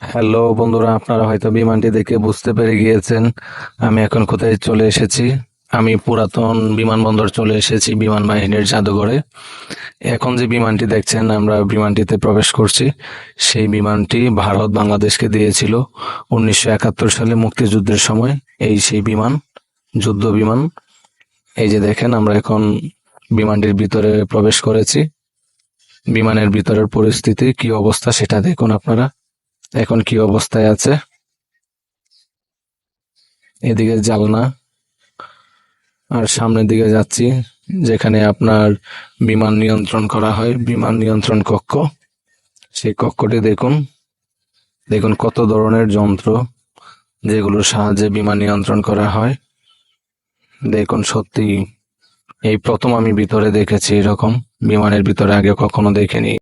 Hello বন্ধুরা, আপনারা হয়তো বিমানটি দেখে বুঝতে পেরে গিয়েছেন আমি এখন কোথায় চলে এসেছি। আমি পুরাতন বিমানবন্দর চলে এসেছি, বিমান বাহিনীর জাদুঘরে। এখন যে বিমানটি দেখছেন, আমরা বিমানটিতে প্রবেশ করছি। সেই বিমানটি ভারত বাংলাদেশকে দিয়েছিল 1971 সালে মুক্তিযুদ্ধের সময়। এই সেই বিমান, যুদ্ধ বিমান। এই যে দেখেন, আমরা এখন বিমানটির ভিতরে প্রবেশ করেছি। বিমানের ভিতরের পরিস্থিতি কি অবস্থা সেটা দেখুন আপনারা। এখন কি অবস্থায় আছে। এদিকে জানলা, আর সামনের দিকে যাচ্ছি, যেখানে আপনার বিমান নিয়ন্ত্রণ করা হয়, বিমান নিয়ন্ত্রণ কক্ষ। সেই কক্ষটি দেখুন, দেখুন কত ধরনের যন্ত্র যেগুলোর সাহায্যে বিমান নিয়ন্ত্রণ করা হয়। দেখুন, সত্যি এই প্রথম আমি ভিতরে দেখেছি এরকম বিমানের ভিতরে, আগে কখনো দেখিনি।